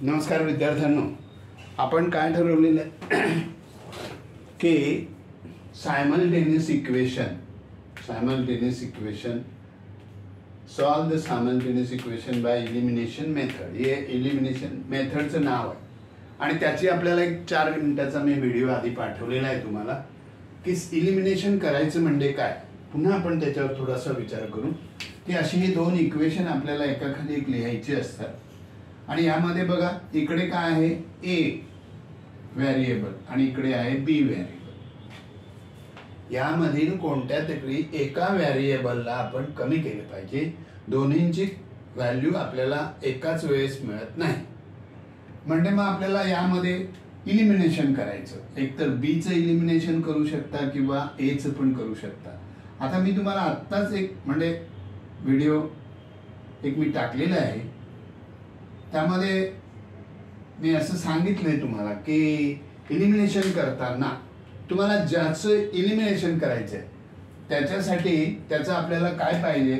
नमस्कार विद्यार्थ्यांनो, आपण काय ठरवलेलं आहे की simultaneous equation solve the simultaneous equation by elimination method. हे एलिमिनेशन मेथडचं नाव आहे आणि त्याची आपल्याला एक 4 मिनिटाचा मी व्हिडिओ आधी पाठवलेला आहे तुम्हाला की एलिमिनेशन करायचं म्हणजे काय. पुन्हा आपण त्याच्यावर थोडासा विचार करू की अशी ही 2 इक्वेशन आपल्याला एकाखाली एक लिहायची असतात आणि यामध्ये बघा इकडे काय आहे ए व्हेरिएबल आणि इकडे आहे बी व्हेरिएबल. यामधील कोणत्या तरी एका व्हेरिएबलला आपण कमी केले पाहिजे. दोन्हींची व्हॅल्यू आपल्याला एकाच वेळेस मिळत नाही. म्हणजे मग आपल्याला यामध्ये इलिमिनेशन करायचं. एकतर बी चं इलिमिनेशन करू शकता किंवा ए चं पण करू शकता. आता मी तुम्हाला आत्ताच एक म्हणजे व्हिडिओ एक मी टाकलेला आहे, त्यामध्ये मी असं सांगितलंय तुम्हाला की इलिमिनेशन करताना तुम्हाला ज्याचं इलिमिनेशन करायचंय त्याच्यासाठी त्याचं आपल्याला काय पाहिजे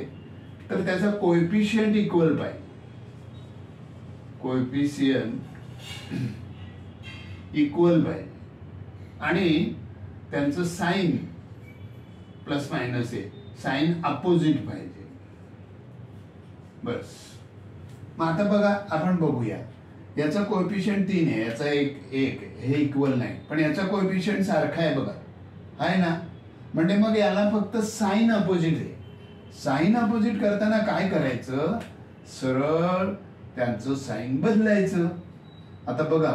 तर त्याचा कोएफिशियंट इक्वल पाहिजे. कोएफिशियंट इक्वल पाहिजे आणि त्यांचं साइन प्लस मायनस आहे, साइन अपोजिट पाहिजे. बस. मग आता बघा आपण बघूया. याचा कोएफिशियंट 3 आहे, याचा 1 हे इक्वल नाही, पण याचा कोएफिशियंट सारखा आहे बघा, आहे ना. म्हणजे मग याला फक्त साइन अपोजिट आहे. साइन अपोजिट करताना काय करायचं, सरळ त्यांचं साइन बदलायचं. आता बघा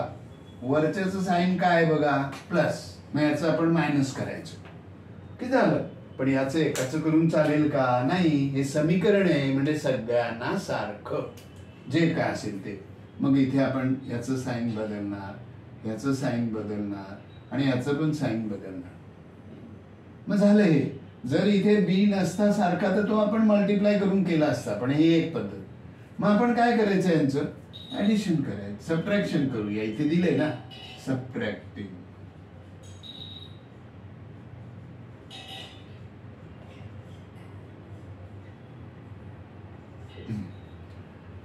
वरच्याचं साइन काय आहे बघा प्लस, मग याचं आपण मायनस करायचं की झालं. पण याचं एकाचं करून चालेल का, नाही. हे समीकरण आहे म्हणजे सगळ्यांना सारखं जे काय असेल ते. मग इथे आपण याचं साइन बदलणार, याचं साइन बदलणार आणि याचं पण साइन बदलणार. मग झालं हे. जर इथे बी नसता सारखा तर तो आपण मल्टिप्लाय करून केला असता, पण ही एक पद्धत. मग आपण काय करायचं, यांचं ऍडिशन करायचं, सबट्रॅक्शन करूया. इथे दिलंय ना सबट्रॅक्टिंग.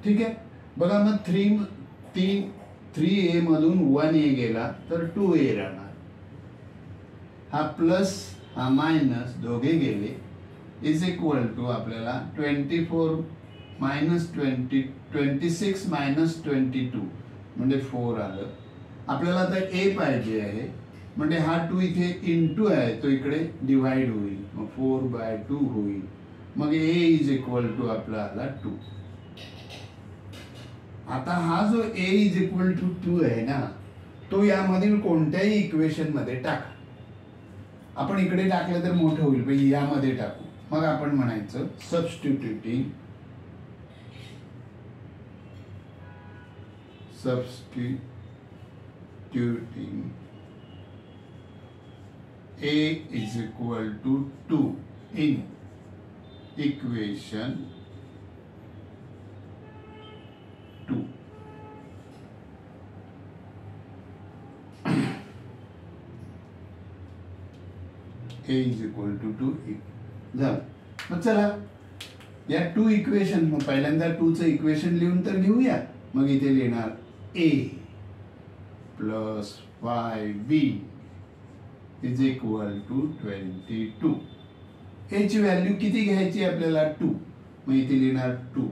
ठीक आहे. बघा मग 3a मधून 1a गेला तर 2a राहणार. हा प्लस हा मायनस दोघे गेले इज इक्वल टू आपल्याला 26 मायनस 22 म्हणजे 4 आलं. आपल्याला आता a पाहिजे आहे म्हणजे हा 2 इथे इंटू आहे, तो इकडे डिवाइड होईल, मग 4/2 होईल. मग a इज इक्वल टू आपला आला 2. आता हा जो a इज इक्वल टू 2 आहे ना, तो यामधील कोणत्याही इक्वेशन मध्ये टाका. आपण इकडे टाकलं तर मोठं होईल, पण यामध्ये टाकू. मग आपण म्हणायचं substituting a is equal to 2 in equation 2. a is equal to 2 झालं. मग चला या 2 इक्वेशन, मग पहिल्यांदा 2 चं इक्वेशन लिहून तर घेऊया. मग इथे लिहिणार a plus 5b is equal to 22. a ची व्हॅल्यू किती घ्यायची आपल्याला 2, मग इथे लिहिणार 2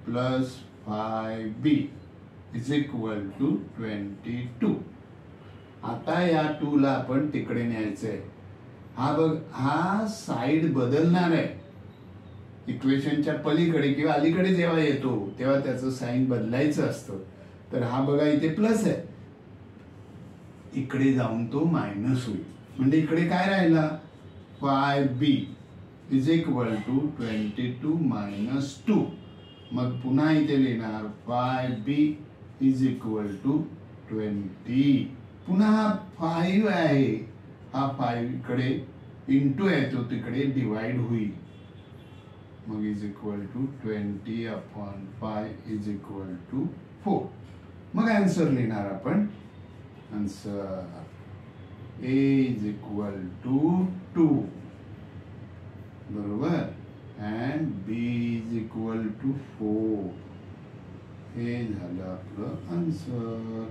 plus 5b is equal to 22. आता या 2 ला आपण तिकडे न्यायचंय. हा बघ, हा साइड बदलणार आहे. इक्वेशनच्या पलीकडे किंवा अलीकडे जेव्हा येतो तेव्हा त्याचं साइन बदलायचं असतं. तर हा बघा इथे प्लस आहे, इकडे जाऊन तो मायनस होईल. म्हणजे इकडे काय राहिला 5b is equal to 22 minus 2. मग पुन्हा इथे लिहिणार 5b इज इक्वल टू 20. पुन्हा हा 5 आहे, हा 5 इकडे इंटू आहे, तो तिकडे डिवाइड होईल. मग is equal to 20/5 is equal to 4. मग आन्सर लिहिणार आपण. Answer a is equal to 2 बरोबर, and b is equal to 4. हे झालं आपलं आन्सर.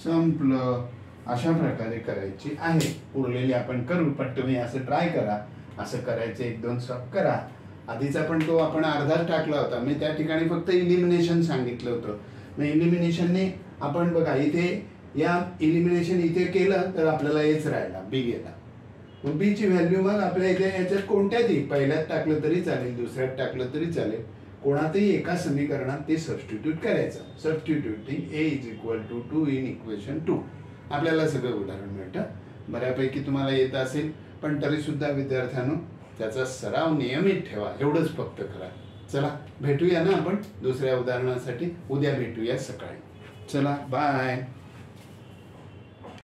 संपलं. अशा प्रकारे करायची आहे. उरलेली आपण करू, पण तुम्ही असं ट्राय करा. असं करायचं 1-2 स्टेप करा. आधीचा पण तो आपण अर्धाच टाकला होता. मी त्या ठिकाणी फक्त इलिमिनेशन सांगितलं होतं. मग इलिमिनेशनने आपण बघा इथे या इलिमिनेशन इथे केलं तर आपल्याला हेच राहिला, बी गेला. मग बी ची व्हॅल्यू मग आपल्या इथे याच्यात कोणत्याही पहिल्यात टाकलं तरी चालेल, दुसऱ्यात टाकलं तरी चालेल, कोणातही एका समीकरणात ते सबस्टिट्यूट करायचं. Substituting A is equal to 2 in equation 2. आपल्याला सगळं उदाहरण मिळतं. बऱ्यापैकी तुम्हाला येत असेल, पण तरी सुद्धा विद्यार्थ्यांनो त्याचा सराव नियमित ठेवा. एवढंच फक्त करा. चला भेटूया ना आपण दुसऱ्या उदाहरणासाठी. उद्या भेटूया सकाळी. चला बाय.